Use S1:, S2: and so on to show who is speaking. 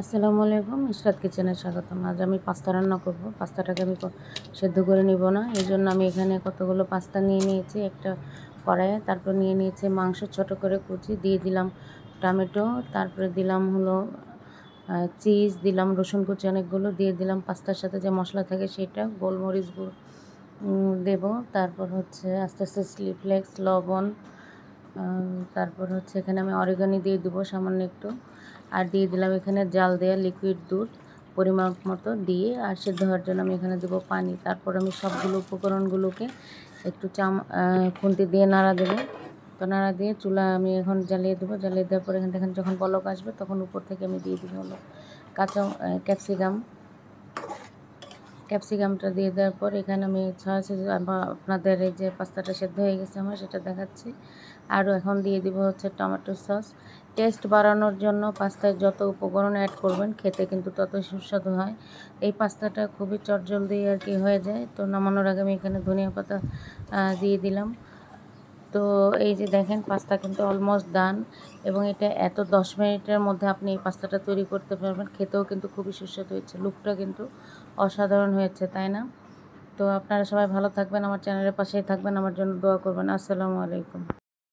S1: আসসালামু আলাইকুম, ইশরাত কিচেনে স্বাগতম। আজ আমি পাস্তা রান্না করব। পাস্তাটাকে আমি সেদ্ধ করে নিব না, এই জন্য আমি এখানে কতগুলো পাস্তা নিয়ে নিয়েছি একটা কড়াইয়ে। তারপর নিয়ে নিয়েছি মাংস ছোট করে কুচি, দিয়ে দিলাম টমেটো, তারপরে দিলাম হলো চিজ, দিলাম রসুন কুচি অনেকগুলো, দিয়ে দিলাম পাস্তার সাথে যে মশলা থাকে সেটা, গোলমরিচ দেব। তারপর হচ্ছে আস্তে আস্তে চিলি ফ্লেক্স, লবণ, তারপর হচ্ছে এখানে আমি অরিগানি দিয়ে দেবো সামান্য একটু, আর দিয়ে দিলাম এখানে জাল দেওয়া লিকুইড দুধ পরিমাপ মতো দিয়ে, আর সেদ্ধ হওয়ার জন্য আমি এখানে দেবো পানি। তারপর আমি সবগুলো উপকরণগুলোকে একটু খুন্তি দিয়ে নাড়া দেবো। তো নাড়া দিয়ে চুলা আমি এখন জ্বালিয়ে দেবো। জ্বালিয়ে দেওয়ার পরে এখানে যখন বলক আসবে তখন উপর থেকে আমি দিয়ে দেবো হলো কাঁচা ক্যাপসিকামটা দিয়ে দেওয়ার পর এখানে আমি আপনাদের এই যে পাস্তাটা সেদ্ধ হয়ে গেছে আমার, সেটা দেখাচ্ছি। আরও এখন দিয়ে দিব হচ্ছে টমেটো সস। টেস্ট বাড়ানোর জন্য পাস্তায় যত উপকরণ অ্যাড করবেন খেতে কিন্তু তত সুস্বাদু হয়। এই পাস্তাটা খুবই চটজলদি আর কি হয়ে যায়। তো নামানোর আগে আমি এখানে ধনিয়া পাতা দিয়ে দিলাম। তো এই যে দেখেন পাস্তা কিন্তু অলমোস্ট ডান, এবং এটা 10 মিনিটের মধ্যে আপনি এই পাস্তাটা তৈরি করতে পারবেন। খেতেও কিন্তু খুবই সুস্বাদু হয়েছে, লুকটা কিন্তু অসাধারণ হয়েছে, তাই না? তো আপনারা সবাই ভালো থাকবেন, আমার চ্যানেলের পাশেই থাকবেন, আমার জন্য দোয়া করবেন। আসসালামু আলাইকুম।